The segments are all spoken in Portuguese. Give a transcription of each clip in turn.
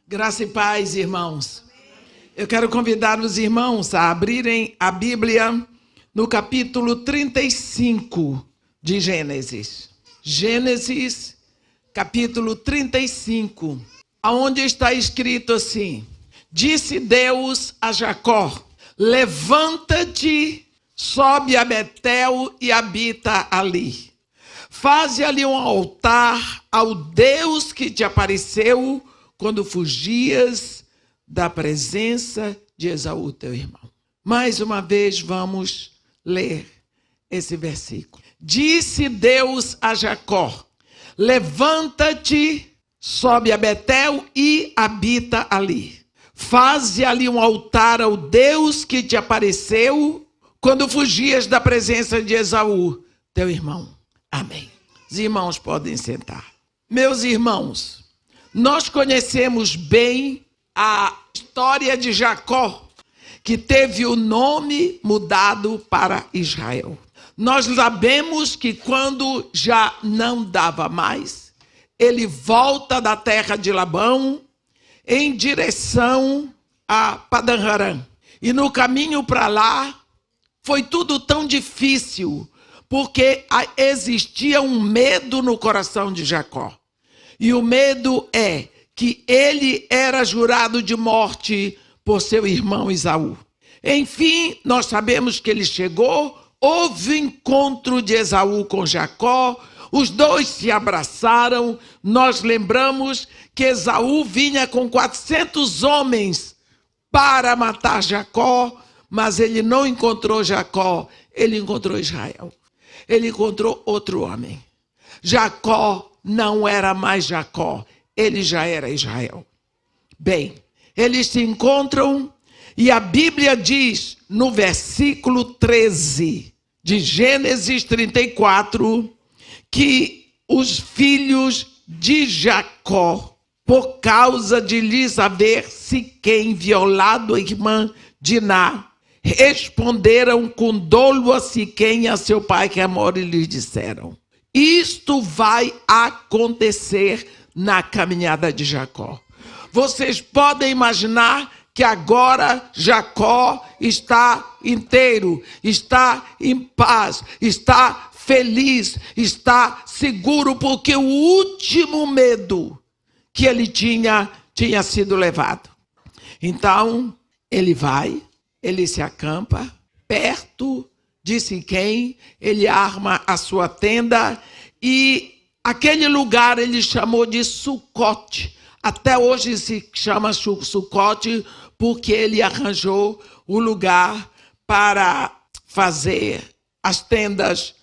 Graça e paz, irmãos. Eu quero convidar os irmãos a abrirem a Bíblia no capítulo 35 de Gênesis. Gênesis, capítulo 35, onde está escrito assim: Disse Deus a Jacó: levanta-te, sobe a Betel e habita ali. Faze ali um altar ao Deus que te apareceu quando fugias da presença de Esaú, teu irmão. Mais uma vez vamos ler esse versículo. Disse Deus a Jacó: levanta-te, sobe a Betel e habita ali. Faze ali um altar ao Deus que te apareceu quando fugias da presença de Esaú, teu irmão. Amém. Os irmãos podem sentar. Meus irmãos, nós conhecemos bem a história de Jacó, que teve o nome mudado para Israel. Nós sabemos que quando já não dava mais, ele volta da terra de Labão em direção a Padan Aram. E no caminho para lá, foi tudo tão difícil, porque existia um medo no coração de Jacó. E o medo é que ele era jurado de morte por seu irmão Esaú. Enfim, nós sabemos que ele chegou, houve o encontro de Esaú com Jacó, os dois se abraçaram. Nós lembramos que Esaú vinha com 400 homens para matar Jacó, mas ele não encontrou Jacó, ele encontrou Israel. Ele encontrou outro homem. Jacó não era mais Jacó, ele já era Israel. Bem, eles se encontram e a Bíblia diz no versículo 13 de Gênesis 34 que os filhos de Jacó, por causa de lhes haver Siquém violado a irmã Diná, responderam com dolo a Siquém e a seu pai Hamor e lhes disseram: isto vai acontecer na caminhada de Jacó. Vocês podem imaginar que agora Jacó está inteiro, está em paz, está feliz, está seguro, porque o último medo que ele tinha sido levado. Então, ele vai, ele se acampa perto de Siquém, ele arma a sua tenda e aquele lugar ele chamou de Sucote. Até hoje se chama Sucote porque ele arranjou o lugar para fazer as tendas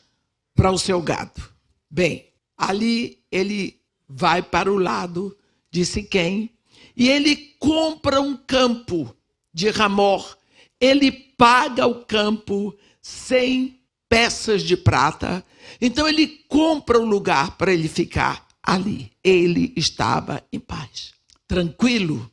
para o seu gado. Bem, ali ele vai para o lado de Siquém e ele compra um campo de Hamor. Ele paga o campo 100 peças de prata. Então ele compra um lugar para ele ficar ali. Ele estava em paz, tranquilo,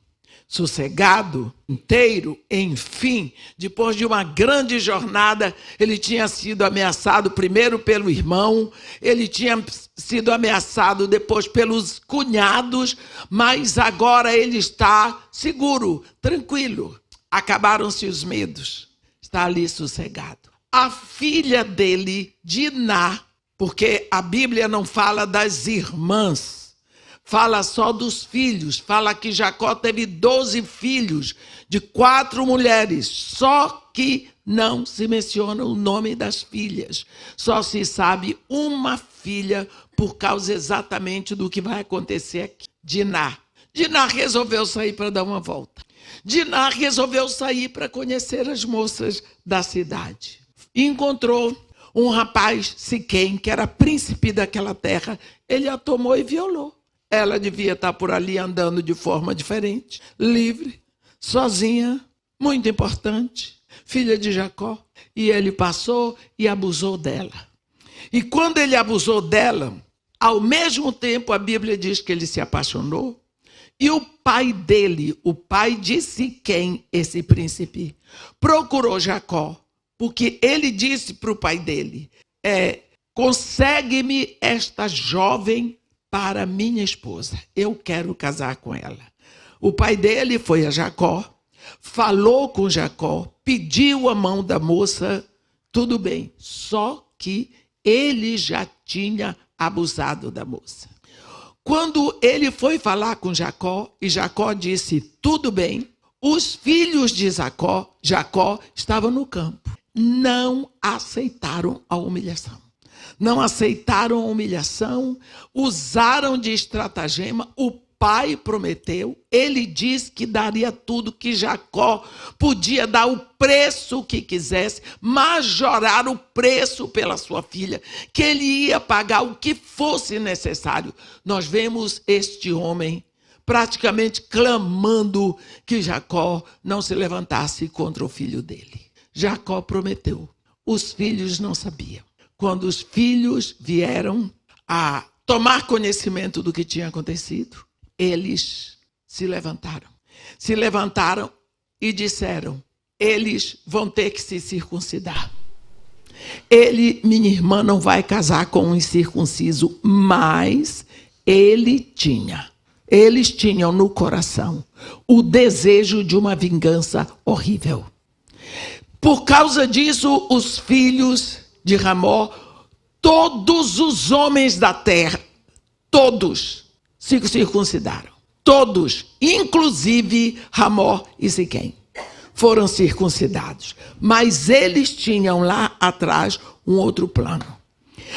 sossegado, inteiro. Enfim, depois de uma grande jornada, ele tinha sido ameaçado primeiro pelo irmão, ele tinha sido ameaçado depois pelos cunhados, mas agora ele está seguro, tranquilo. Acabaram-se os medos, está ali sossegado. A filha dele, Diná, porque a Bíblia não fala das irmãs, fala só dos filhos. Fala que Jacó teve 12 filhos de 4 mulheres, só que não se menciona o nome das filhas. Só se sabe uma filha por causa exatamente do que vai acontecer aqui. Diná. Diná resolveu sair para dar uma volta. Diná resolveu sair para conhecer as moças da cidade. E encontrou um rapaz, Siquém, que era príncipe daquela terra. Ele a tomou e violou. Ela devia estar por ali andando de forma diferente, livre, sozinha, muito importante, filha de Jacó. E ele passou e abusou dela. E quando ele abusou dela, ao mesmo tempo a Bíblia diz que ele se apaixonou. E o pai dele, o pai de Siquém, esse príncipe, procurou Jacó, porque ele disse para o pai dele: consegue-me esta jovem para minha esposa, eu quero casar com ela. O pai dele foi a Jacó, falou com Jacó, pediu a mão da moça, tudo bem, só que ele já tinha abusado da moça. Quando ele foi falar com Jacó, e Jacó disse, tudo bem, os filhos de Jacó estavam no campo. Não aceitaram a humilhação. Não aceitaram a humilhação, usaram de estratagema. O pai prometeu, ele disse que daria tudo, que Jacó podia dar o preço que quisesse, majorar o preço pela sua filha, que ele ia pagar o que fosse necessário. Nós vemos este homem praticamente clamando que Jacó não se levantasse contra o filho dele. Jacó prometeu, os filhos não sabiam. Quando os filhos vieram a tomar conhecimento do que tinha acontecido, eles se levantaram e disseram, eles vão ter que se circuncidar. Minha irmã não vai casar com um incircunciso, mas eles tinham no coração o desejo de uma vingança horrível. Por causa disso, os filhos de Ramó, todos os homens da terra, todos se circuncidaram. Todos, inclusive Ramó e Siquém, foram circuncidados. Mas eles tinham lá atrás um outro plano.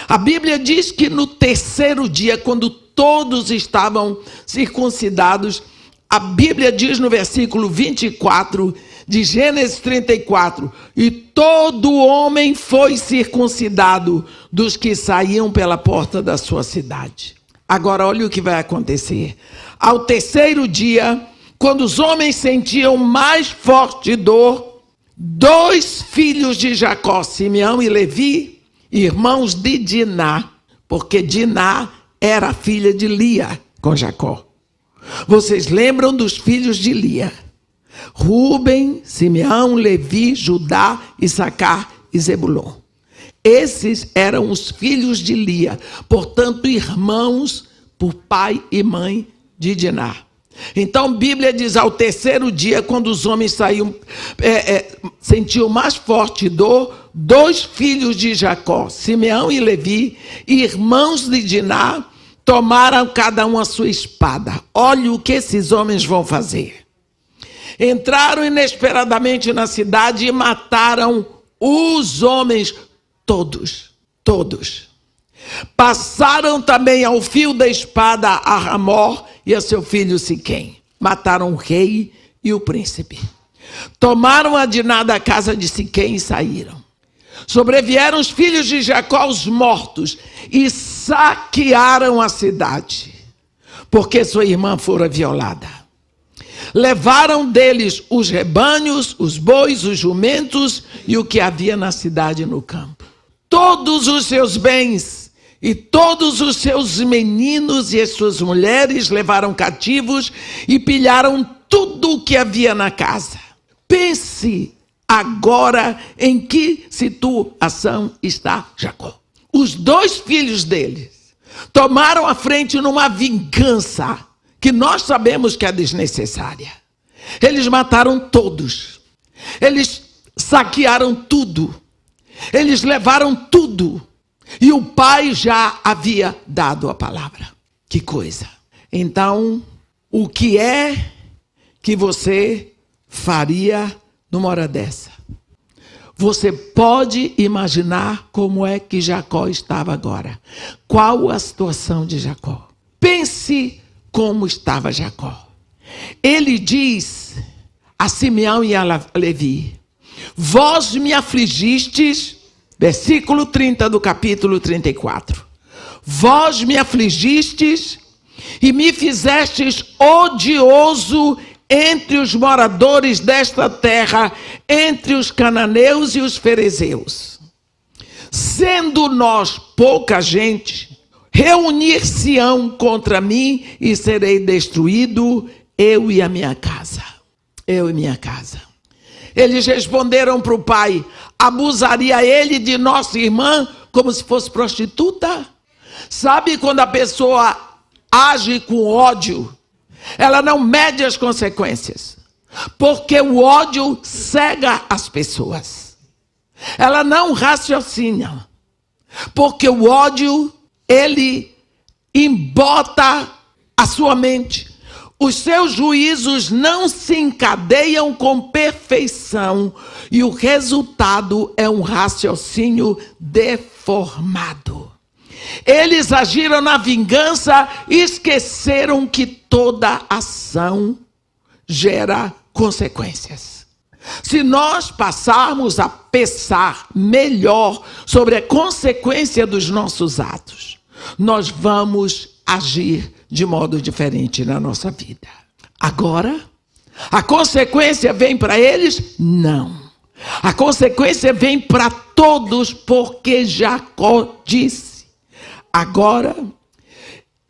A Bíblia diz que no terceiro dia, quando todos estavam circuncidados, a Bíblia diz no versículo 24 de Gênesis 34, e todo homem foi circuncidado dos que saíam pela porta da sua cidade. Agora olha o que vai acontecer. Ao terceiro dia, quando os homens sentiam mais forte dor, 2 filhos de Jacó, Simeão e Levi, irmãos de Diná, porque Diná era filha de Lia com Jacó. Vocês lembram dos filhos de Lia? Rúben, Simeão, Levi, Judá, Issacar e Zebulon. Esses eram os filhos de Lia, portanto, irmãos por pai e mãe de Diná. Então, a Bíblia diz, ao terceiro dia, quando os homens sentiam mais forte dor, 2 filhos de Jacó, Simeão e Levi, irmãos de Diná, tomaram cada um a sua espada. Olha o que esses homens vão fazer. Entraram inesperadamente na cidade e mataram os homens todos. Passaram também ao fio da espada a Ramó e a seu filho Siquém. Mataram o rei e o príncipe. Tomaram a Diná da casa de Siquém e saíram. Sobrevieram os filhos de Jacó, os mortos, e saquearam a cidade, porque sua irmã fora violada. Levaram deles os rebanhos, os bois, os jumentos e o que havia na cidade e no campo. Todos os seus bens e todos os seus meninos e as suas mulheres levaram cativos e pilharam tudo o que havia na casa. Pense agora em que situação está Jacó. Os 2 filhos deles tomaram a frente numa vingança que nós sabemos que é desnecessária. Eles mataram todos. Eles saquearam tudo. Eles levaram tudo. E o pai já havia dado a palavra. Que coisa. Então, o que é que você faria numa hora dessa? Você pode imaginar como é que Jacó estava agora. Qual a situação de Jacó? Pense como estava Jacó. Ele diz a Simeão e a Levi, vós me afligistes, versículo 30 do capítulo 34. Vós me afligistes e me fizestes odioso entre os moradores desta terra, entre os cananeus e os ferezeus. Sendo nós pouca gente, reunir-se-ão contra mim e serei destruído, eu e a minha casa. Eu e minha casa. Eles responderam para o pai, abusaria ele de nossa irmã como se fosse prostituta? Sabe quando a pessoa age com ódio? Ela não mede as consequências, porque o ódio cega as pessoas. Ela não raciocina, porque o ódio, ele embota a sua mente. Os seus juízos não se encadeiam com perfeição e o resultado é um raciocínio deformado. Eles agiram na vingança e esqueceram que toda ação gera consequências. Se nós passarmos a pensar melhor sobre a consequência dos nossos atos, nós vamos agir de modo diferente na nossa vida. Agora, a consequência vem para eles? Não. A consequência vem para todos, porque Jacó disse: agora,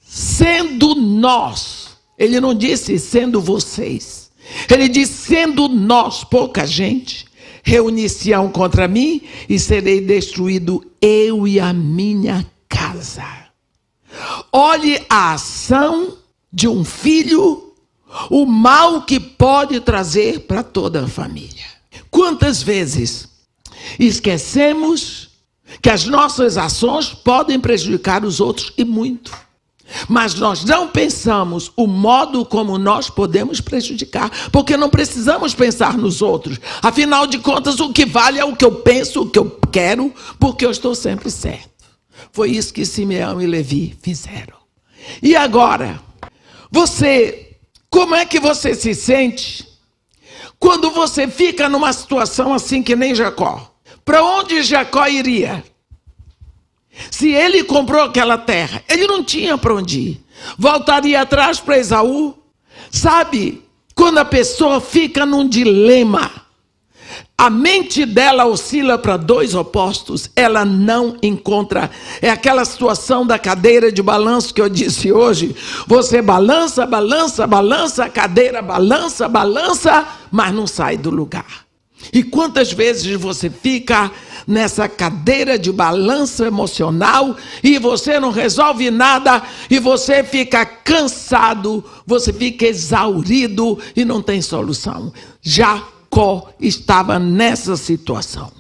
sendo nós, ele não disse sendo vocês, ele disse sendo nós, pouca gente, reunir-se-ão contra mim e serei destruído eu e a minha casa. Olhe a ação de um filho, o mal que pode trazer para toda a família. Quantas vezes esquecemos que as nossas ações podem prejudicar os outros e muito. Mas nós não pensamos o modo como nós podemos prejudicar, porque não precisamos pensar nos outros. Afinal de contas, o que vale é o que eu penso, o que eu quero, porque eu estou sempre certo. Foi isso que Simeão e Levi fizeram. E agora, como é que você se sente quando você fica numa situação assim que nem Jacó? Para onde Jacó iria? Se ele comprou aquela terra, ele não tinha para onde ir. Voltaria atrás para Esaú? Sabe, quando a pessoa fica num dilema, a mente dela oscila para dois opostos, ela não encontra. É aquela situação da cadeira de balanço que eu disse hoje. Você balança, balança, balança, a cadeira balança, balança, mas não sai do lugar. E quantas vezes você fica nessa cadeira de balanço emocional e você não resolve nada e você fica cansado, você fica exaurido e não tem solução. Jacó estava nessa situação.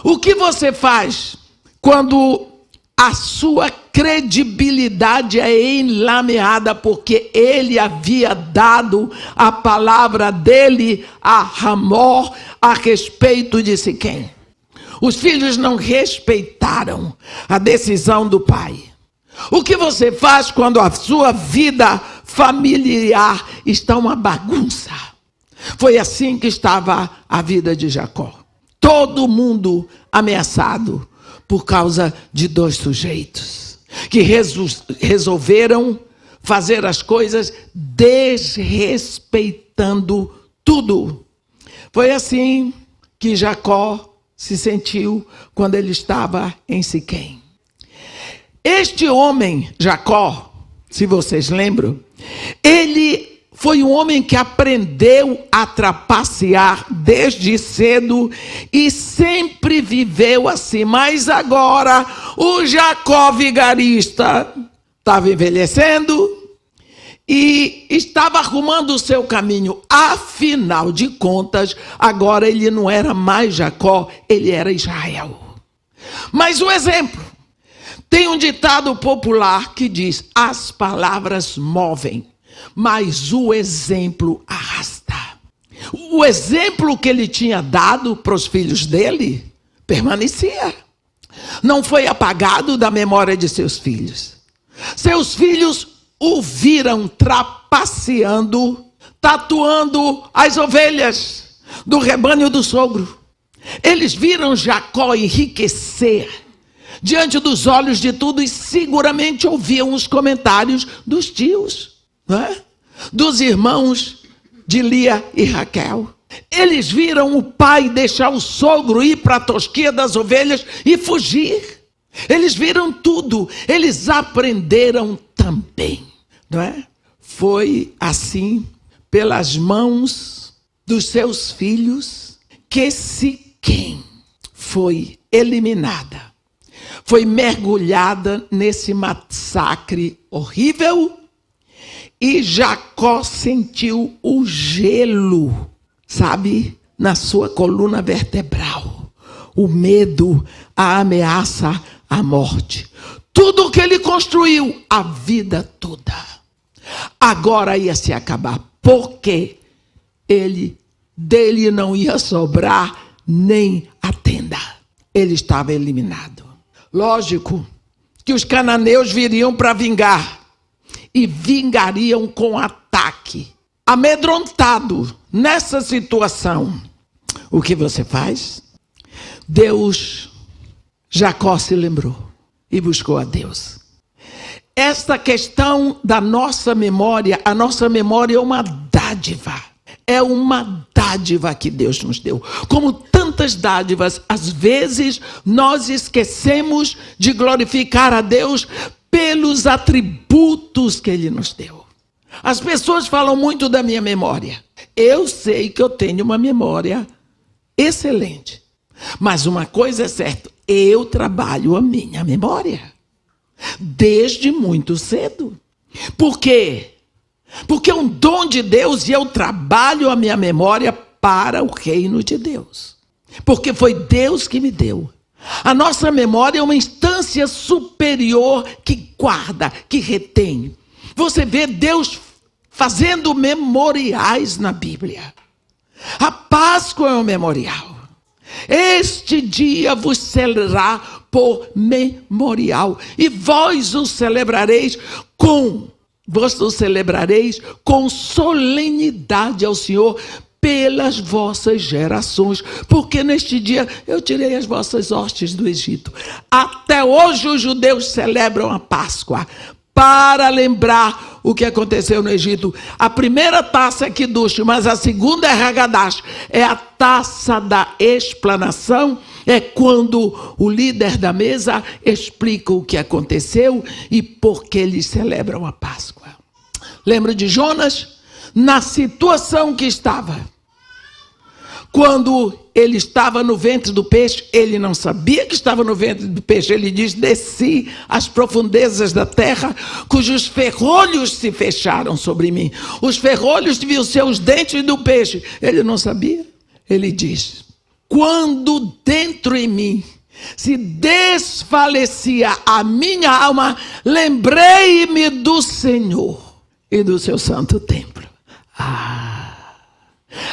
O que você faz quando a sua credibilidade é enlameada, porque ele havia dado a palavra dele a Hamor a respeito de Siquém? Os filhos não respeitaram a decisão do pai. O que você faz quando a sua vida familiar está uma bagunça? Foi assim que estava a vida de Jacó. Todo mundo ameaçado por causa de dois sujeitos que resolveram fazer as coisas desrespeitando tudo. Foi assim que Jacó se sentiu quando ele estava em Siquém. Este homem, Jacó, se vocês lembram, ele foi um homem que aprendeu a trapacear desde cedo e sempre viveu assim. Mas agora o Jacó vigarista estava envelhecendo e estava arrumando o seu caminho. Afinal de contas, agora ele não era mais Jacó, ele era Israel. Mas o exemplo, tem um ditado popular que diz: as palavras movem, mas o exemplo arrasta. O exemplo que ele tinha dado para os filhos dele permanecia. Não foi apagado da memória de seus filhos. Seus filhos o viram trapaceando, tatuando as ovelhas do rebanho do sogro. Eles viram Jacó enriquecer diante dos olhos de tudo e seguramente ouviam os comentários dos tios, não é? Dos irmãos de Lia e Raquel. Eles viram o pai deixar o sogro ir para a tosquia das ovelhas e fugir. Eles viram tudo, eles aprenderam também, não é? Foi assim, pelas mãos dos seus filhos, que Siquém foi eliminada. Foi mergulhada nesse massacre horrível E Jacó sentiu o gelo, sabe, na sua coluna vertebral. O medo, a ameaça, a morte. Tudo o que ele construiu a vida toda, agora ia se acabar. Porque dele não ia sobrar nem a tenda. Ele estava eliminado. Lógico que os cananeus viriam para vingar. E vingariam com ataque. Amedrontado nessa situação, o que você faz? Jacó se lembrou e buscou a Deus. Esta questão da nossa memória, a nossa memória é uma dádiva. É uma dádiva que Deus nos deu. Como tantas dádivas, às vezes nós esquecemos de glorificar a Deus pelos atributos que Ele nos deu. As pessoas falam muito da minha memória. Eu sei que eu tenho uma memória excelente. Mas uma coisa é certa, eu trabalho a minha memória. Desde muito cedo. Por quê? Porque é um dom de Deus e eu trabalho a minha memória para o reino de Deus. Porque foi Deus que me deu. A nossa memória é uma instância superior que guarda, que retém. Você vê Deus fazendo memoriais na Bíblia. A Páscoa é um memorial. Este dia vos será por memorial. E vós o celebrareis com solenidade ao Senhor pelas vossas gerações, porque neste dia eu tirei as vossas hostes do Egito. Até hoje os judeus celebram a Páscoa para lembrar o que aconteceu no Egito. A primeira taça é Kiddush, mas a segunda é Hagadash, é a taça da explanação. É quando o líder da mesa explica o que aconteceu e por que eles celebram a Páscoa. Lembra de Jonas? Na situação que estava. Quando ele estava no ventre do peixe, ele não sabia que estava no ventre do peixe. Ele diz, desci às profundezas da terra, cujos ferrolhos se fecharam sobre mim. Os ferrolhos deviam ser os dentes do peixe. Ele não sabia. Ele diz, quando dentro em mim se desfalecia a minha alma, lembrei-me do Senhor e do seu santo templo.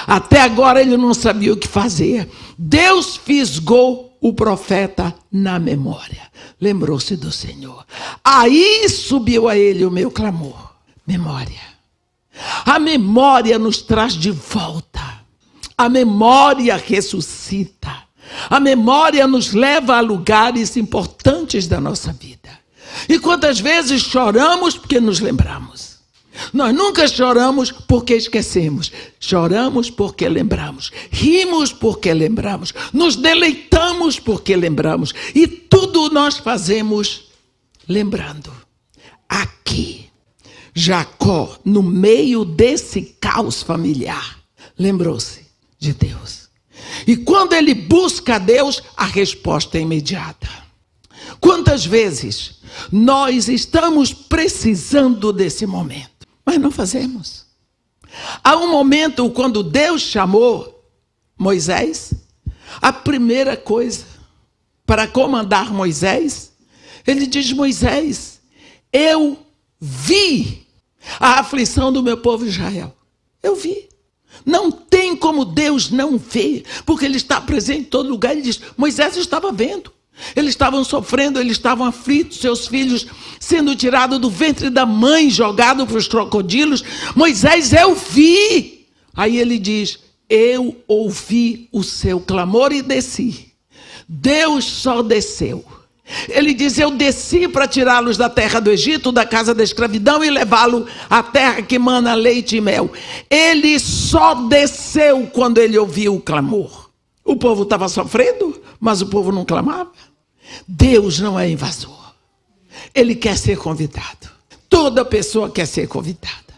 Até agora ele não sabia o que fazer. Deus fisgou o profeta na memória. Lembrou-se do Senhor. Aí subiu a ele o meu clamor. Memória. A memória nos traz de volta. A memória ressuscita. A memória nos leva a lugares importantes da nossa vida. E quantas vezes choramos porque nos lembramos. Nós nunca choramos porque esquecemos. Choramos porque lembramos. Rimos porque lembramos. Nos deleitamos porque lembramos. E tudo nós fazemos lembrando. Aqui, Jacó, no meio desse caos familiar, lembrou-se de Deus. E quando ele busca a Deus, a resposta é imediata. Quantas vezes nós estamos precisando desse momento? Mas não fazemos. Há um momento quando Deus chamou Moisés, a primeira coisa para comandar Moisés, ele diz, Moisés, eu vi a aflição do meu povo Israel. Eu vi. Não tem como Deus não ver, porque ele está presente em todo lugar. Ele diz, Moisés estava vendo. Eles estavam sofrendo, eles estavam aflitos, seus filhos sendo tirados do ventre da mãe, jogados para os crocodilos. Moisés, eu vi. Aí ele diz, eu ouvi o seu clamor e desci. Deus só desceu. Ele diz, eu desci para tirá-los da terra do Egito, da casa da escravidão e levá-lo à terra que mana leite e mel. Ele só desceu quando ele ouviu o clamor. O povo estava sofrendo, mas o povo não clamava. Deus não é invasor. Ele quer ser convidado. Toda pessoa quer ser convidada.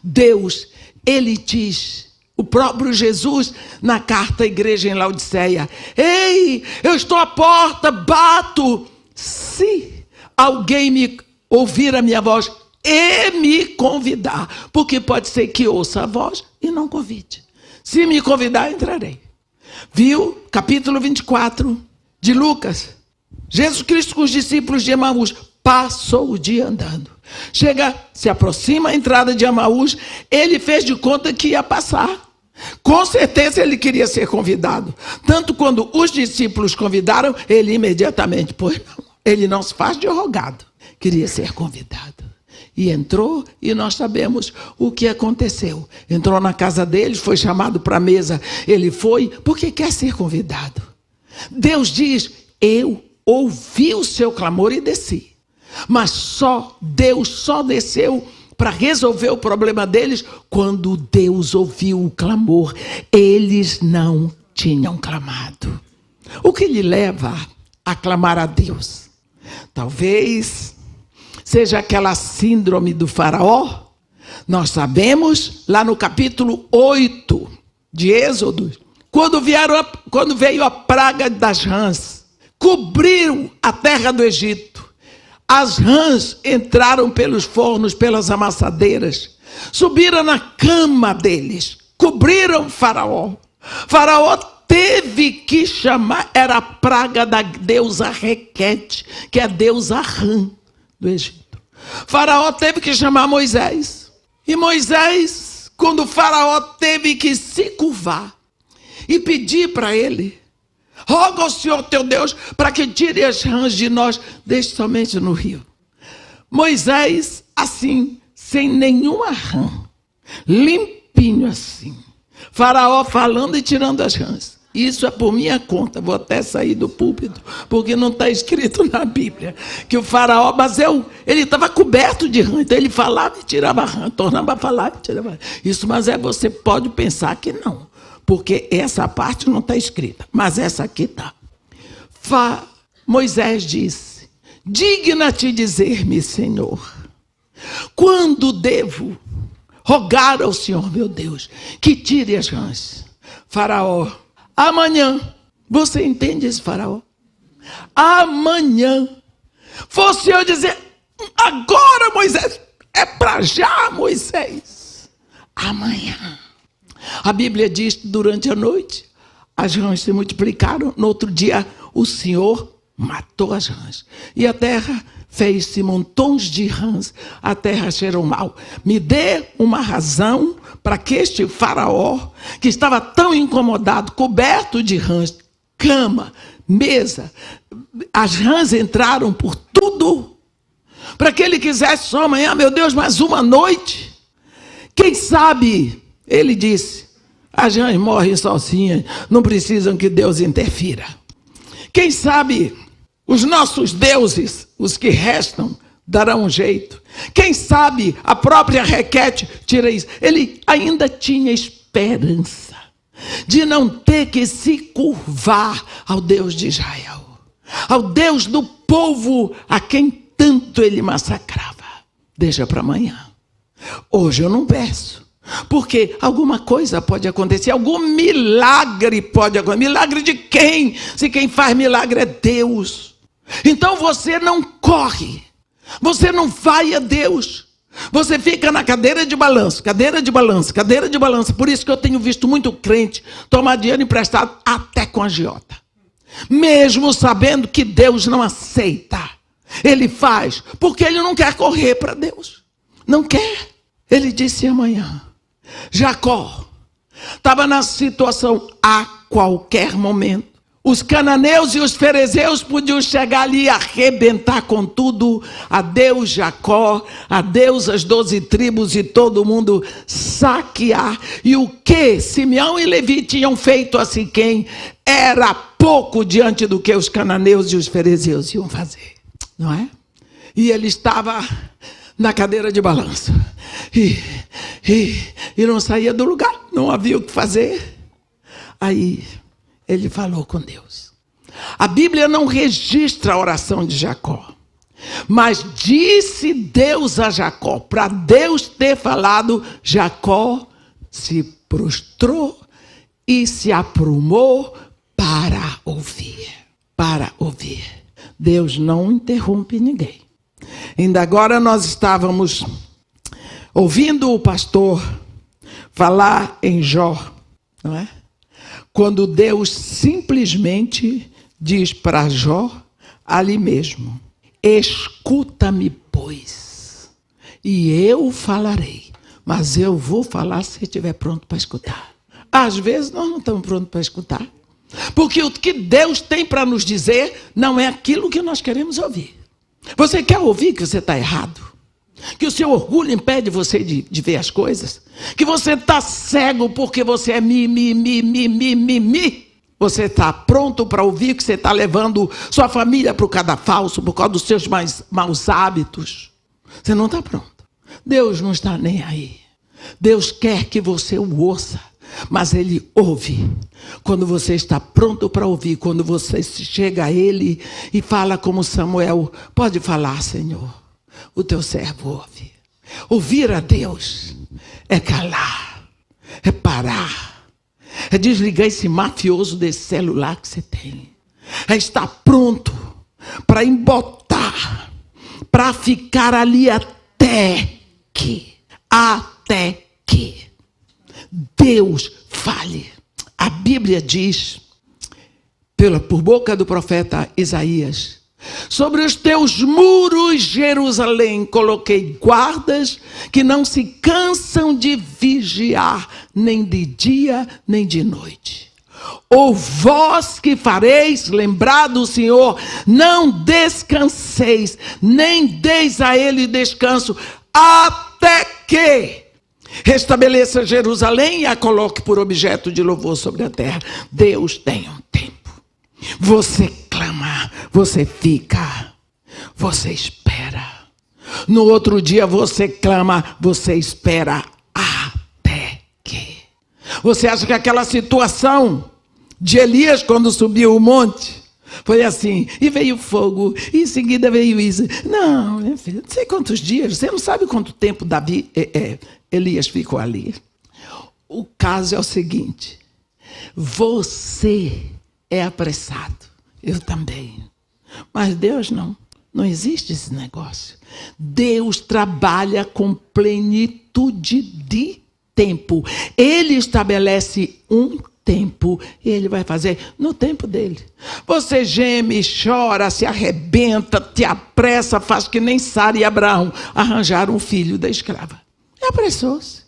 Deus, ele diz, o próprio Jesus, na carta à igreja em Laodiceia, ei, eu estou à porta, bato. Se alguém me ouvir a minha voz, e me convidar, porque pode ser que ouça a voz e não convide. Se me convidar, entrarei. Viu? Capítulo 24 de Lucas. Jesus Cristo com os discípulos de Emaús passou o dia andando. Chega, se aproxima a entrada de Emaús, ele fez de conta que ia passar. Com certeza ele queria ser convidado. Tanto quando os discípulos convidaram, ele imediatamente, pois não, ele não se faz de rogado. Queria ser convidado. E entrou, e nós sabemos o que aconteceu. Entrou na casa deles, foi chamado para a mesa. Ele foi porque quer ser convidado. Deus diz, eu ouvi o seu clamor e desci. Mas Deus só desceu para resolver o problema deles quando Deus ouviu o clamor. Eles não tinham clamado. O que lhe leva a clamar a Deus? Talvez seja aquela síndrome do faraó. Nós sabemos, lá no capítulo 8 de Êxodo, quando veio a praga das rãs, cobriu a terra do Egito. As rãs entraram pelos fornos, pelas amassadeiras, subiram na cama deles, cobriram Faraó. Faraó teve que chamar, era a praga da deusa Requete, que é a deusa rã do Egito. Faraó teve que chamar Moisés. E Moisés, quando Faraó teve que se curvar e pedir para ele, roga ao Senhor teu Deus para que tire as rãs de nós, deixe somente no rio. Moisés, assim, sem nenhuma rã, limpinho assim. Faraó falando e tirando as rãs. Isso é por minha conta, vou até sair do púlpito, porque não está escrito na Bíblia que o faraó, mas ele estava coberto de rã, então ele falava e tirava a rã, tornava a falar e tirava a rã. Isso, mas você pode pensar que não, porque essa parte não está escrita, mas essa aqui está. Moisés disse, digna-te dizer-me, Senhor, quando devo rogar ao Senhor, meu Deus, que tire as rãs? Faraó, amanhã. Você entende esse faraó? Amanhã. Fosse eu dizer, agora, Moisés, é para já, Moisés. Amanhã. A Bíblia diz que durante a noite as rãs se multiplicaram. No outro dia, o Senhor matou as rãs. E a terra fez-se montões de rãs. A terra cheirou mal. Me dê uma razão para que este faraó, que estava tão incomodado, coberto de rãs, cama, mesa, as rãs entraram por tudo, para que ele quisesse só amanhã, meu Deus, mais uma noite. Quem sabe, ele disse, as rãs morrem sozinhas, não precisam que Deus interfira. Quem sabe os nossos deuses, os que restam, darão um jeito. Quem sabe a própria Requete tira isso. Ele ainda tinha esperança de não ter que se curvar ao Deus de Israel, ao Deus do povo a quem tanto ele massacrava. Deixa para amanhã. Hoje eu não peço, porque alguma coisa pode acontecer, algum milagre pode acontecer. Milagre de quem? Se quem faz milagre é Deus. Então você não corre, você não vai a Deus, você fica na cadeira de balanço, cadeira de balanço, cadeira de balanço. Por isso que eu tenho visto muito crente tomar dinheiro emprestado até com agiota, mesmo sabendo que Deus não aceita. Ele faz porque ele não quer correr para Deus, não quer. Ele disse amanhã. Jacó estava na situação a qualquer momento. Os cananeus e os ferezeus podiam chegar ali e arrebentar com tudo. Adeus Jacó, adeus as 12 tribos e todo mundo saquear. E o que Simeão e Levi tinham feito a Siquém era pouco diante do que os cananeus e os ferezeus iam fazer, não é? E ele estava na cadeira de balanço e não saía do lugar, não havia o que fazer. Aí ele falou com Deus. A Bíblia não registra a oração de Jacó, mas disse Deus a Jacó. Para Deus ter falado, Jacó se prostrou e se aprumou para ouvir. Para ouvir. Deus não interrompe ninguém. Ainda agora nós estávamos ouvindo o pastor falar em Jó, não é? Quando Deus simplesmente diz para Jó ali mesmo: escuta-me, pois, e eu falarei. Mas eu vou falar se estiver pronto para escutar. Às vezes nós não estamos prontos para escutar. Porque o que Deus tem para nos dizer não é aquilo que nós queremos ouvir. Você quer ouvir que você está errado? Que o seu orgulho impede você de ver as coisas? Que você está cego porque você é mi. Você está pronto para ouvir que você está levando sua família para o cadafalso por causa dos seus maus hábitos? Você não está pronto. Deus não está nem aí. Deus quer que você o ouça, mas Ele ouve quando você está pronto para ouvir, quando você chega a Ele e fala como Samuel: pode falar, Senhor, o teu servo ouve. Ouvir a Deus é calar, é parar, é desligar esse mafioso desse celular que você tem, é estar pronto para embotar, para ficar ali até que Deus fale. A Bíblia diz, por boca do profeta Isaías: sobre os teus muros, Jerusalém, coloquei guardas que não se cansam de vigiar, nem de dia, nem de noite. Ou vós que fareis lembrar do Senhor, não descanseis, nem deis a Ele descanso, até que restabeleça Jerusalém e a coloque por objeto de louvor sobre a terra. Deus tem um tempo. Você clama, você fica, você espera. No outro dia você clama, você espera até que. Você acha que aquela situação de Elias quando subiu o monte foi assim, e veio fogo, e em seguida veio isso? Não, minha filha, não sei quantos dias, você não sabe quanto tempo Elias ficou ali. O caso é o seguinte: você é apressado, eu também, mas Deus não existe esse negócio. Deus trabalha com plenitude de tempo. Ele estabelece um tempo e Ele vai fazer no tempo dele. Você geme, chora, se arrebenta, te apressa, faz que nem Sara e Abraão arranjaram um filho da escrava. E apressou-se.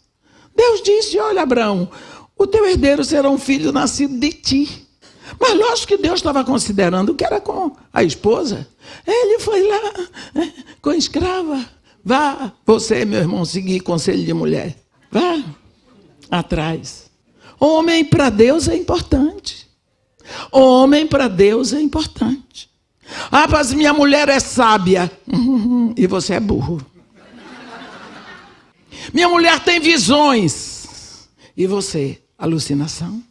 Deus disse: olha, Abraão, o teu herdeiro será um filho nascido de ti. Mas lógico que Deus estava considerando que era com a esposa. Ele foi lá com a escrava. Vá, você, meu irmão, seguir conselho de mulher. Vá atrás. Homem para Deus é importante. Homem para Deus é importante. Ah, mas minha mulher é sábia. E você é burro. Minha mulher tem visões. E você, alucinação.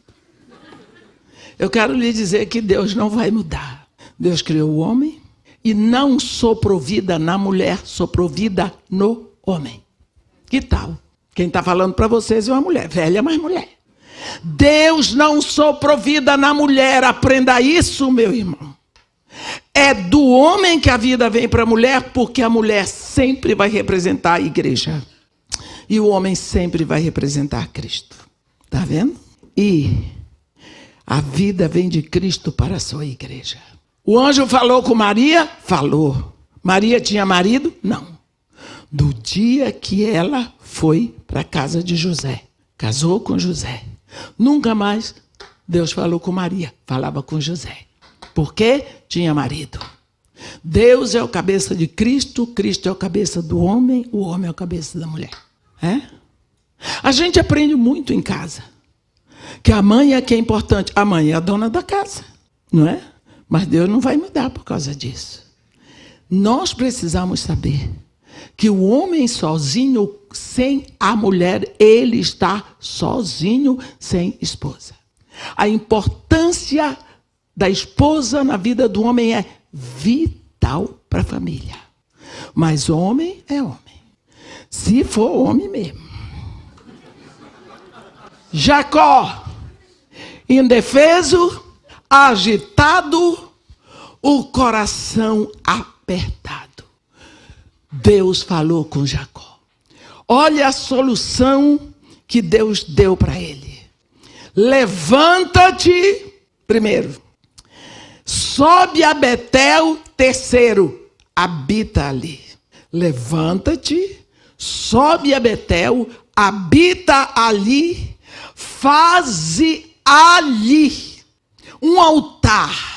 Eu quero lhe dizer que Deus não vai mudar. Deus criou o homem e não soprou vida na mulher, soprou vida no homem. Que tal? Quem está falando para vocês é uma mulher, velha, mas mulher. Deus não soprou vida na mulher, aprenda isso, meu irmão. É do homem que a vida vem para a mulher, porque a mulher sempre vai representar a igreja. E o homem sempre vai representar Cristo. Está vendo? E a vida vem de Cristo para a sua igreja. O anjo falou com Maria? Falou. Maria tinha marido? Não. Do dia que ela foi para a casa de José, casou com José, nunca mais Deus falou com Maria, falava com José. Porque tinha marido. Deus é o cabeça de Cristo, Cristo é o cabeça do homem, o homem é o cabeça da mulher. É? A gente aprende muito em casa. Que a mãe é que é importante. A mãe é a dona da casa, não é? Mas Deus não vai mudar por causa disso. Nós precisamos saber que o homem sozinho, sem a mulher, ele está sozinho, sem esposa. A importância da esposa na vida do homem é vital para a família. Mas homem é homem. Se for homem mesmo. Jacó, indefeso, agitado, o coração apertado. Deus falou com Jacó. Olha a solução que Deus deu para ele. Levanta-te, primeiro. Sobe a Betel, terceiro, habita ali. Levanta-te, sobe a Betel, habita ali, faze ali um altar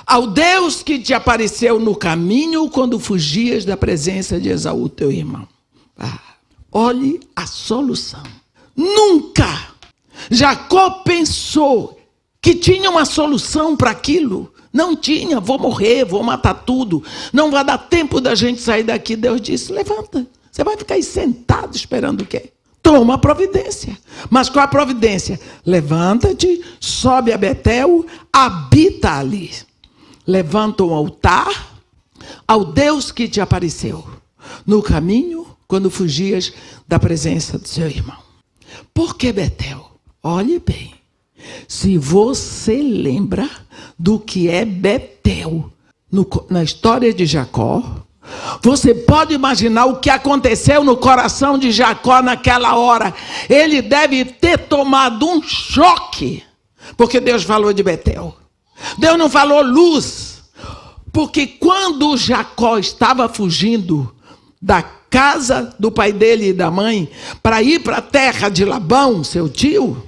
ao Deus que te apareceu no caminho quando fugias da presença de Esaú, teu irmão. Olhe a solução. Nunca Jacó pensou que tinha uma solução para aquilo. Não tinha, vou morrer, vou matar tudo. Não vai dar tempo da gente sair daqui. Deus disse, levanta. Você vai ficar aí sentado esperando o quê? Toma a providência. Mas qual a providência? Levanta-te, sobe a Betel, habita ali. Levanta um altar ao Deus que te apareceu no caminho quando fugias da presença do seu irmão. Por que Betel? Olhe bem. Se você lembra do que é Betel na história de Jacó, você pode imaginar o que aconteceu no coração de Jacó naquela hora. Ele deve ter tomado um choque, porque Deus falou de Betel. Deus não falou luz, porque quando Jacó estava fugindo da casa do pai dele e da mãe para ir para a terra de Labão, seu tio,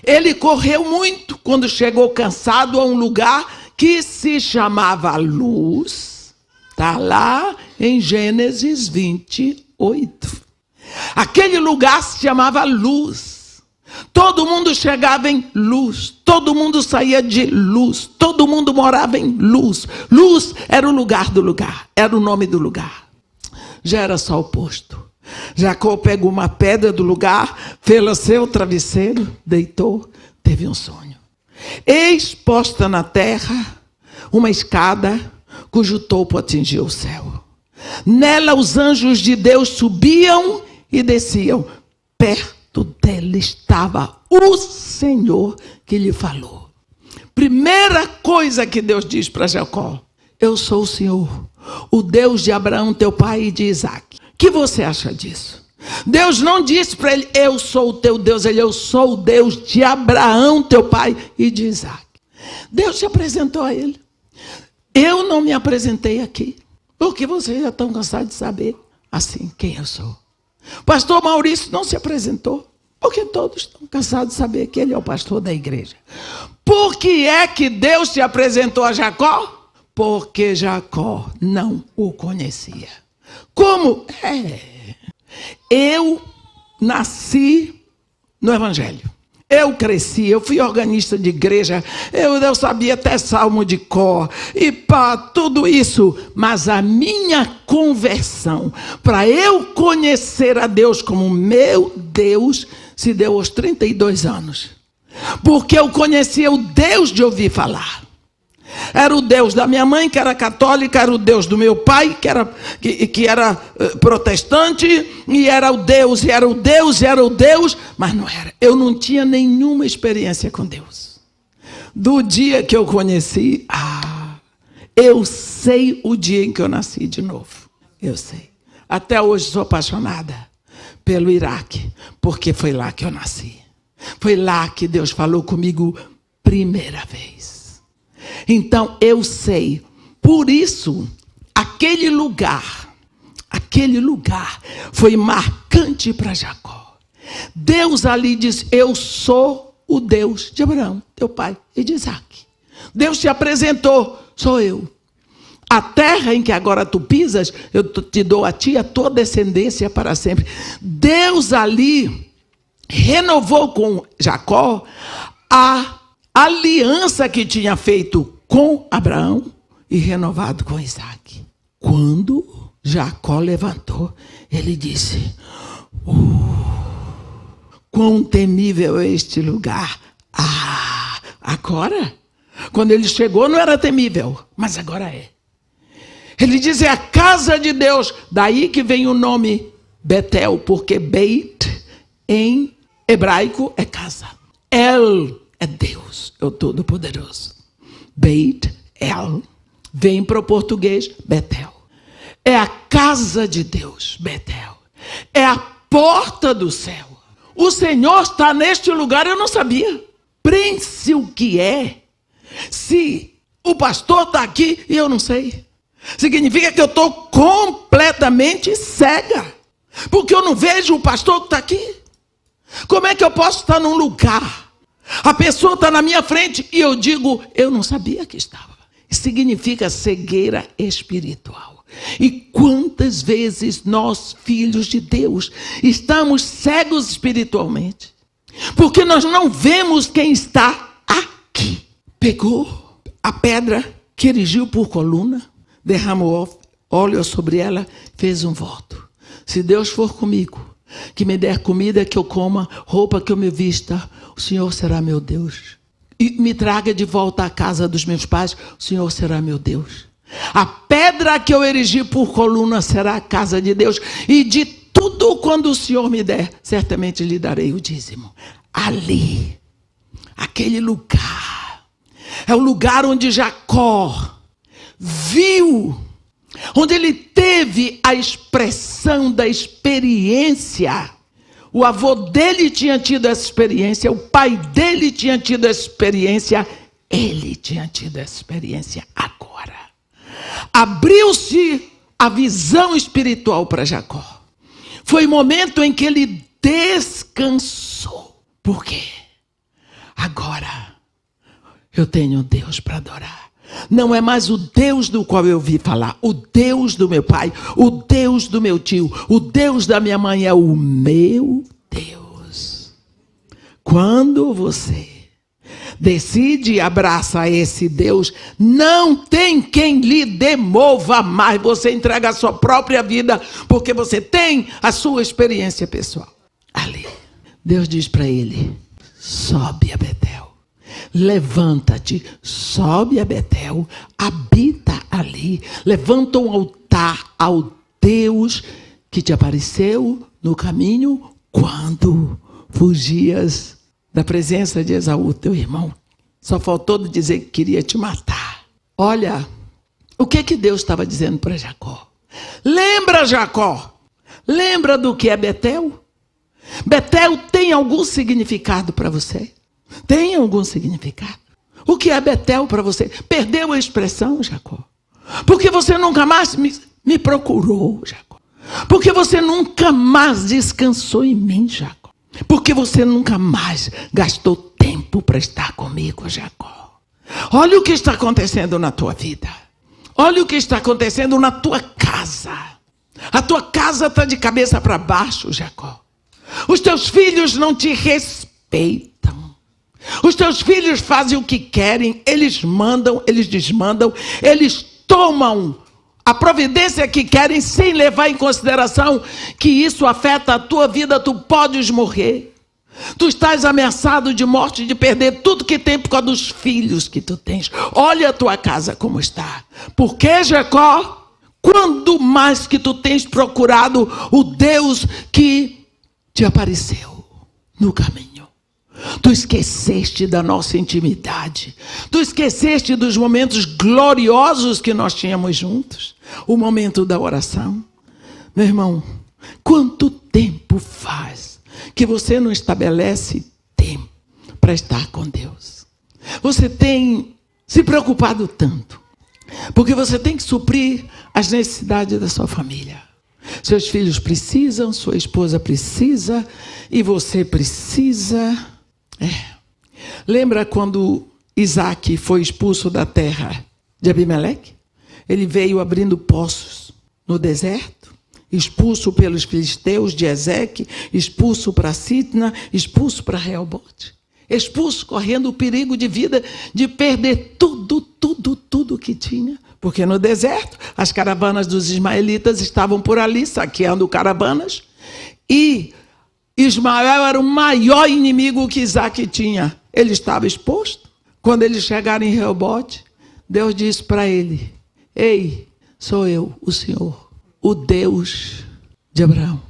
ele correu muito quando chegou cansado a um lugar que se chamava Luz. Está lá em Gênesis 28. Aquele lugar se chamava Luz. Todo mundo chegava em Luz. Todo mundo saía de Luz. Todo mundo morava em Luz. Luz era o lugar do lugar. Era o nome do lugar. Já era só o posto. Jacó pegou uma pedra do lugar, fez seu travesseiro, deitou, teve um sonho. Eis posta na terra uma escada cujo topo atingia o céu. Nela os anjos de Deus subiam e desciam. Perto dela estava o Senhor que lhe falou. Primeira coisa que Deus diz para Jacó: eu sou o Senhor, o Deus de Abraão, teu pai, e de Isaac. O que você acha disso? Deus não disse para ele, eu sou o teu Deus. Ele, eu sou o Deus de Abraão, teu pai, e de Isaac. Deus se apresentou a ele. Eu não me apresentei aqui, porque vocês já estão cansados de saber assim quem eu sou. Pastor Maurício não se apresentou, porque todos estão cansados de saber que ele é o pastor da igreja. Por que é que Deus se apresentou a Jacó? Porque Jacó não o conhecia. Como? Eu nasci no Evangelho. Eu cresci, eu fui organista de igreja, eu sabia até salmo de cor, e tudo isso. Mas a minha conversão, para eu conhecer a Deus como meu Deus, se deu aos 32 anos. Porque eu conhecia o Deus de ouvir falar. Era o Deus da minha mãe, que era católica, era o Deus do meu pai, que era protestante, e era o Deus, e era o Deus, e era o Deus, mas não era. Eu não tinha nenhuma experiência com Deus. Do dia que eu conheci, eu sei o dia em que eu nasci de novo. Eu sei. Até hoje sou apaixonada pelo Iraque, porque foi lá que eu nasci. Foi lá que Deus falou comigo primeira vez. Então, eu sei. Por isso, aquele lugar foi marcante para Jacó. Deus ali diz, eu sou o Deus de Abraão, teu pai, e de Isaac. Deus te apresentou, sou eu. A terra em que agora tu pisas, eu te dou a ti, a tua descendência para sempre. Deus ali renovou com Jacó a aliança que tinha feito com Abraão e renovado com Isaac. Quando Jacó levantou, ele disse, quão temível é este lugar. Agora, quando ele chegou não era temível, mas agora é. Ele diz, é a casa de Deus. Daí que vem o nome Betel, porque Beit em hebraico é casa. El é Deus, é o Todo-Poderoso. Beit El vem para o português Betel. É a casa de Deus, Betel. É a porta do céu. O Senhor está neste lugar, eu não sabia. Pense o que é. Se o pastor está aqui e eu não sei. Significa que eu estou completamente cega. Porque eu não vejo o pastor que está aqui. Como é que eu posso estar num lugar? A pessoa está na minha frente e eu digo, eu não sabia que estava. Significa cegueira espiritual. E quantas vezes nós, filhos de Deus, estamos cegos espiritualmente? Porque nós não vemos quem está aqui. Pegou a pedra que erigiu por coluna, derramou óleo sobre ela, fez um voto. Se Deus for comigo, que me der comida que eu coma, roupa que eu me vista, o Senhor será meu Deus. E me traga de volta à casa dos meus pais, o Senhor será meu Deus. A pedra que eu erigi por coluna será a casa de Deus. E de tudo quando o Senhor me der, certamente lhe darei o dízimo. Ali, aquele lugar, é o lugar onde Jacó viu, onde ele teve a expressão da experiência. O avô dele tinha tido essa experiência, o pai dele tinha tido essa experiência, ele tinha tido essa experiência agora. Abriu-se a visão espiritual para Jacó. Foi o momento em que ele descansou. Por quê? Agora eu tenho Deus para adorar. Não é mais o Deus do qual eu vi falar, o Deus do meu pai, o Deus do meu tio, o Deus da minha mãe é o meu Deus. Quando você decide e abraça esse Deus, não tem quem lhe demova mais. Você entrega a sua própria vida, porque você tem a sua experiência pessoal. Ali, Deus diz para ele, sobe a Betel. Levanta-te, sobe a Betel, habita ali, levanta um altar ao Deus que te apareceu no caminho quando fugias da presença de Esaú, teu irmão. Só faltou dizer que queria te matar. Olha, o que Deus estava dizendo para Jacó? Lembra, Jacó? Lembra do que é Betel? Betel tem algum significado para você? Tem algum significado? O que é Betel para você? Perdeu a expressão, Jacó? Porque você nunca mais me procurou, Jacó? Porque você nunca mais descansou em mim, Jacó? Porque você nunca mais gastou tempo para estar comigo, Jacó? Olha o que está acontecendo na tua vida. Olha o que está acontecendo na tua casa. A tua casa está de cabeça para baixo, Jacó. Os teus filhos não te respeitam. Os teus filhos fazem o que querem, eles mandam, eles desmandam, eles tomam a providência que querem sem levar em consideração que isso afeta a tua vida, tu podes morrer. Tu estás ameaçado de morte, de perder tudo que tem por causa dos filhos que tu tens. Olha a tua casa como está. Porque, Jacó, quando mais que tu tens procurado o Deus que te apareceu no caminho? Tu esqueceste da nossa intimidade. Tu esqueceste dos momentos gloriosos que nós tínhamos juntos. O momento da oração. Meu irmão, quanto tempo faz que você não estabelece tempo para estar com Deus? Você tem se preocupado tanto, porque você tem que suprir as necessidades da sua família. Seus filhos precisam, sua esposa precisa, e você precisa. Lembra quando Isaac foi expulso da terra de Abimeleque? Ele veio abrindo poços no deserto, expulso pelos filisteus de Ezeque, expulso para Sitna, expulso para Reobote, expulso correndo o perigo de vida de perder tudo que tinha. Porque no deserto as caravanas dos ismaelitas estavam por ali saqueando caravanas e Ismael era o maior inimigo que Isaac tinha. Ele estava exposto. Quando eles chegaram em Reobote, Deus disse para ele, ei, sou eu, o Senhor, o Deus de Abraão,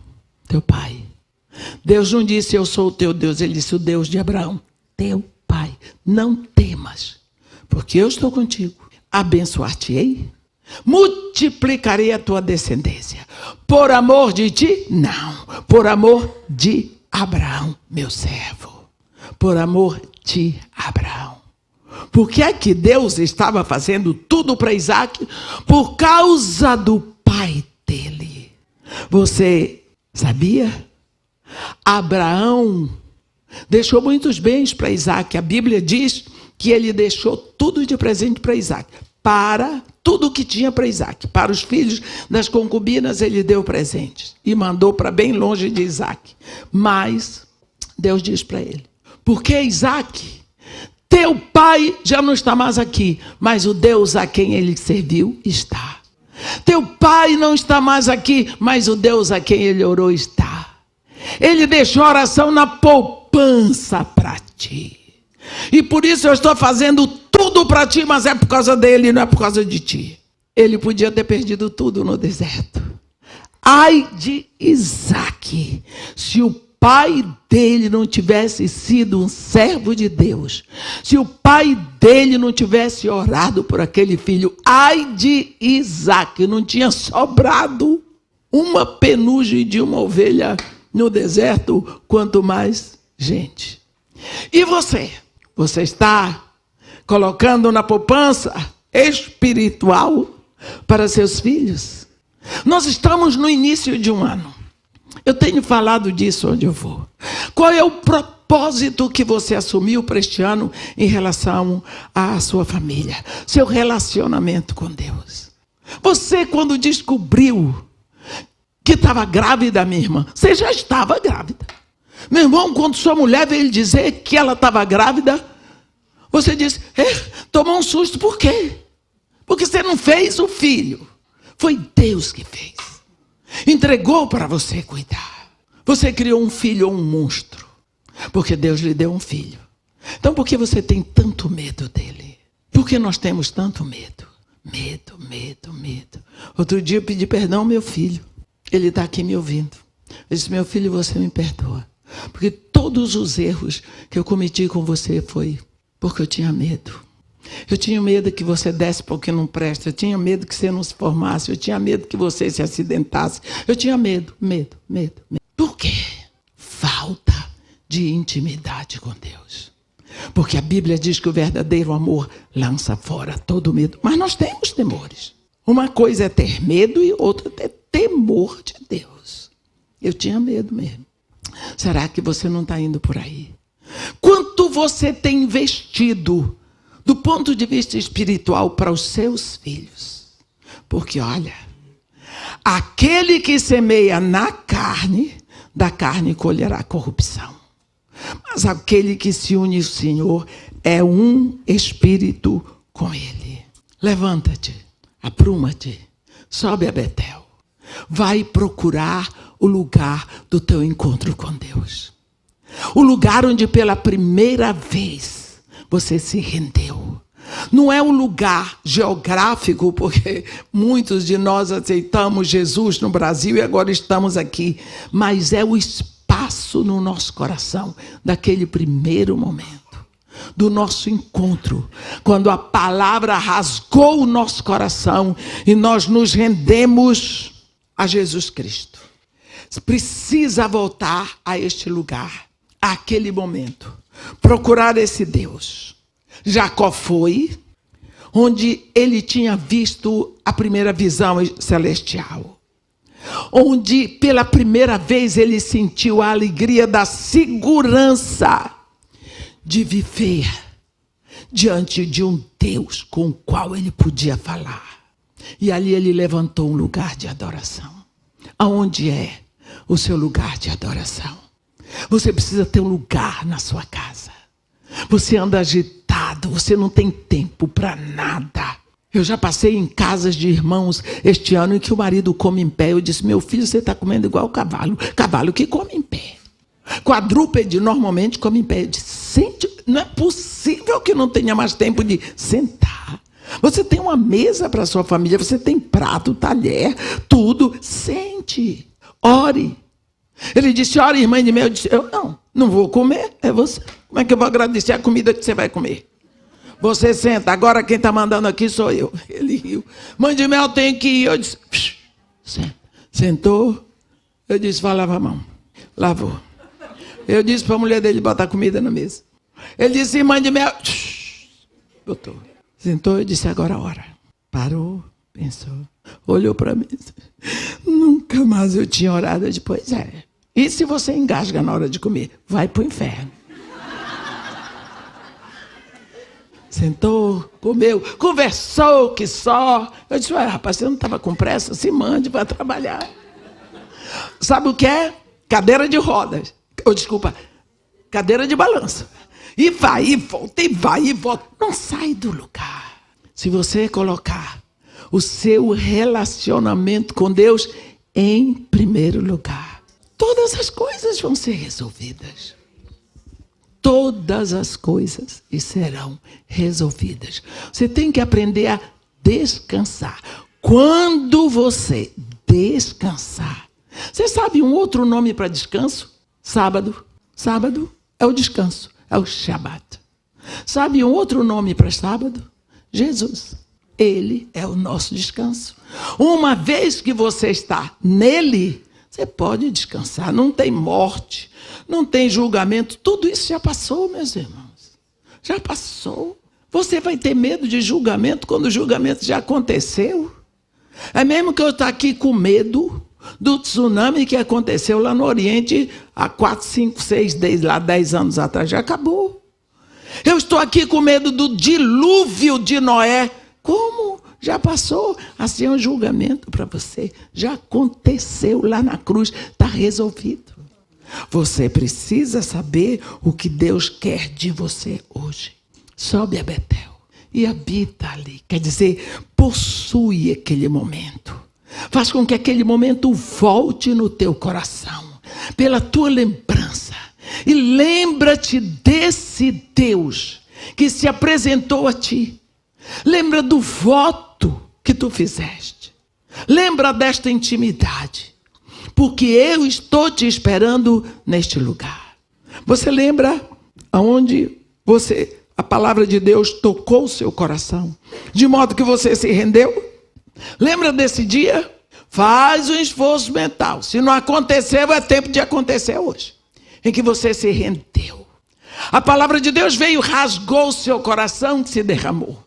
teu pai. Deus não disse eu sou o teu Deus, ele disse o Deus de Abraão, teu pai. Não temas, porque eu estou contigo. Abençoar-te-ei, multiplicarei a tua descendência. Por amor de ti? Não. Por amor de Abraão, meu servo. Por amor de Abraão. Por que é que Deus estava fazendo tudo para Isaac? Por causa do pai dele. Você sabia? Abraão deixou muitos bens para Isaac. A Bíblia diz que ele deixou tudo de presente para Isaac. Para tudo que tinha para Isaac. Para os filhos das concubinas ele deu presentes. E mandou para bem longe de Isaac. Mas Deus diz para ele: porque Isaac, teu pai já não está mais aqui, mas o Deus a quem ele serviu está. Teu pai não está mais aqui, mas o Deus a quem ele orou está. Ele deixou a oração na poupança para ti. E por isso eu estou fazendo tudo para ti, mas é por causa dele, não é por causa de ti. Ele podia ter perdido tudo no deserto. Ai de Isaac, se o pai dele não tivesse sido um servo de Deus, se o pai dele não tivesse orado por aquele filho, ai de Isaac, não tinha sobrado uma penugem de uma ovelha no deserto, quanto mais gente. E você? Você está colocando na poupança espiritual para seus filhos? Nós estamos no início de um ano. Eu tenho falado disso onde eu vou. Qual é o propósito que você assumiu para este ano em relação à sua família? Seu relacionamento com Deus. Você, quando descobriu que estava grávida, minha irmã, você já estava grávida. Meu irmão, quando sua mulher veio lhe dizer que ela estava grávida, você disse, tomou um susto. Por quê? Porque você não fez o filho. Foi Deus que fez. Entregou para você cuidar. Você criou um filho ou um monstro, porque Deus lhe deu um filho. Então por que você tem tanto medo dele? Por que nós temos tanto medo? Medo, medo, medo. Outro dia eu pedi perdão ao meu filho. Ele está aqui me ouvindo. Eu disse, meu filho, você me perdoa. Porque todos os erros que eu cometi com você foi porque eu tinha medo. Eu tinha medo que você desse para o que não presta. Eu tinha medo que você não se formasse. Eu tinha medo que você se acidentasse. Eu tinha medo. Por quê? Falta de intimidade com Deus. Porque a Bíblia diz que o verdadeiro amor lança fora todo medo. Mas nós temos temores. Uma coisa é ter medo e outra é ter temor de Deus. Eu tinha medo mesmo. Será que você não está indo por aí? Quanto você tem investido do ponto de vista espiritual para os seus filhos? Porque olha, aquele que semeia na carne, da carne colherá corrupção. Mas aquele que se une ao Senhor é um espírito com ele. Levanta-te, apruma-te, sobe a Betel. Vai procurar o lugar do teu encontro com Deus. O lugar onde pela primeira vez você se rendeu. Não é um lugar geográfico, porque muitos de nós aceitamos Jesus no Brasil e agora estamos aqui. Mas é o espaço no nosso coração, daquele primeiro momento, do nosso encontro, quando a palavra rasgou o nosso coração e nós nos rendemos a Jesus Cristo. Precisa voltar a este lugar, àquele momento, procurar esse Deus. Jacó foi onde ele tinha visto a primeira visão celestial, onde pela primeira vez ele sentiu a alegria da segurança de viver diante de um Deus com o qual ele podia falar. E ali ele levantou um lugar de adoração. Aonde é o seu lugar de adoração? Você precisa ter um lugar na sua casa. Você anda agitado, você não tem tempo para nada. Eu já passei em casas de irmãos este ano em que o marido come em pé. Eu disse, meu filho, você está comendo igual cavalo. Cavalo que come em pé. Quadrúpede normalmente come em pé. Eu disse, não é possível que não tenha mais tempo de sentar. Você tem uma mesa para a sua família, você tem prato, talher, tudo. Sente, ore. Ele disse, ore, irmã de mel. Eu disse, eu não vou comer, é você. Como é que eu vou agradecer a comida que você vai comer? Você senta, agora quem está mandando aqui sou eu. Ele riu. Mãe de Mel, tem que ir. Eu disse, senta. Sentou. Eu disse, vai lavar a mão. Lavou. Eu disse para a mulher dele botar comida na mesa. Ele disse, mãe de Mel. Botou. Sentou, eu disse, agora a hora. Parou, pensou, olhou para mim. Nunca mais eu tinha orado. Eu disse, pois é. E se você engasga na hora de comer? Vai para o inferno. Sentou, comeu, conversou que só. Eu disse, ué, rapaz, você não estava com pressa? Se mande para trabalhar. Sabe o que é? Cadeira de rodas. Desculpa, cadeira de balanço. E vai e volta, e vai e volta. Não sai do lugar. Se você colocar o seu relacionamento com Deus em primeiro lugar, todas as coisas vão ser resolvidas. Todas as coisas serão resolvidas. Você tem que aprender a descansar. Quando você descansar, você sabe um outro nome para descanso? Sábado. Sábado é o descanso, é o Shabat. Sabe um outro nome para sábado? Jesus. Ele é o nosso descanso. Uma vez que você está nele, você pode descansar. Não tem morte, não tem julgamento. Tudo isso já passou, meus irmãos. Já passou. Você vai ter medo de julgamento quando o julgamento já aconteceu? É mesmo que eu estou aqui com medo do tsunami que aconteceu lá no Oriente há 4, 5, 6, 10 anos atrás. Já acabou. Eu estou aqui com medo do dilúvio de Noé. Como? Já passou. Assim é um julgamento para você. Já aconteceu lá na cruz. Está resolvido. Você precisa saber o que Deus quer de você hoje. Sobe a Betel e habita ali. Quer dizer, possui aquele momento. Faz com que aquele momento volte no teu coração, pela tua lembrança. E lembra-te desse Deus que se apresentou a ti. Lembra do voto que tu fizeste. Lembra desta intimidade. Porque eu estou te esperando neste lugar. Você lembra aonde a palavra de Deus tocou o seu coração? De modo que você se rendeu? Lembra desse dia? Faz um esforço mental. Se não aconteceu, é tempo de acontecer hoje. Em que você se rendeu. A palavra de Deus veio, rasgou o seu coração, que se derramou.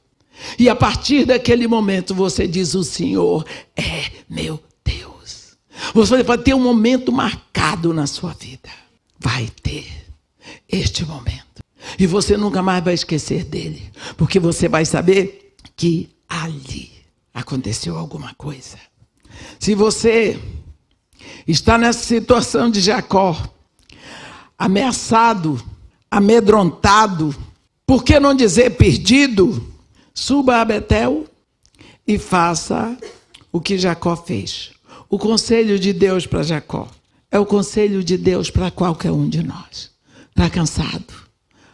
E a partir daquele momento você diz, o Senhor é meu Deus. Você vai ter um momento marcado na sua vida. Vai ter este momento. E você nunca mais vai esquecer dele. Porque você vai saber que ali aconteceu alguma coisa. Se você está nessa situação de Jacó, ameaçado, amedrontado, por que não dizer perdido? Suba a Betel e faça o que Jacó fez. O conselho de Deus para Jacó é o conselho de Deus para qualquer um de nós. Está cansado,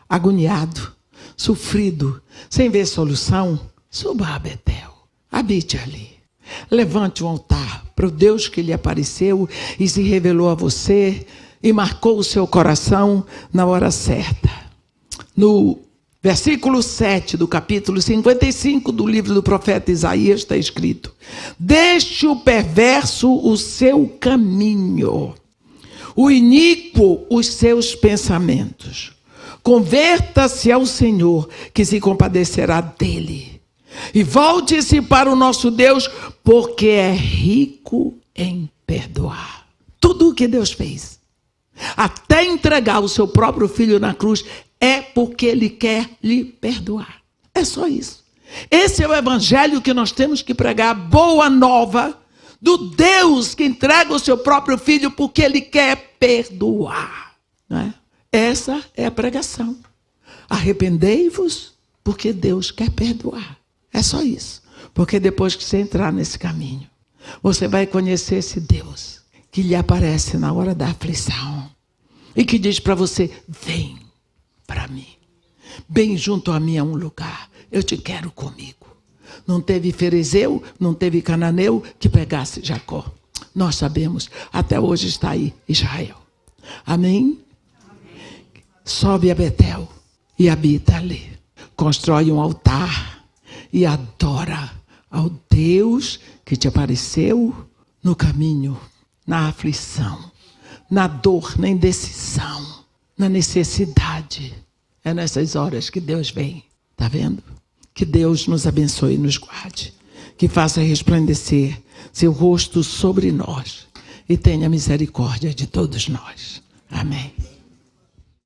agoniado, sofrido, sem ver solução? Suba a Betel, habite ali. Levante um altar para o Deus que lhe apareceu e se revelou a você e marcou o seu coração na hora certa. No versículo 7 do capítulo 55 do livro do profeta Isaías está escrito: deixe o perverso o seu caminho, o iníquo os seus pensamentos. Converta-se ao Senhor, que se compadecerá dele. E volte-se para o nosso Deus, porque é rico em perdoar. Tudo o que Deus fez, até entregar o seu próprio filho na cruz, é porque Ele quer lhe perdoar. É só isso. Esse é o evangelho que nós temos que pregar, boa nova do Deus que entrega o seu próprio filho porque Ele quer perdoar. Não é? Essa é a pregação. Arrependei-vos porque Deus quer perdoar. É só isso. Porque depois que você entrar nesse caminho, você vai conhecer esse Deus que lhe aparece na hora da aflição e que diz para você: vem para mim, bem junto a mim a um lugar, eu te quero comigo. Não teve ferezeu, não teve cananeu que pegasse Jacó. Nós sabemos, até hoje está aí Israel. Amém? Sobe a Betel e habita ali. constrói um altar e adora ao Deus que te apareceu no caminho, na aflição, na dor, na indecisão, na necessidade. É nessas horas que Deus vem. Está vendo? Que Deus nos abençoe e nos guarde. Que faça resplandecer seu rosto sobre nós e tenha misericórdia de todos nós. Amém.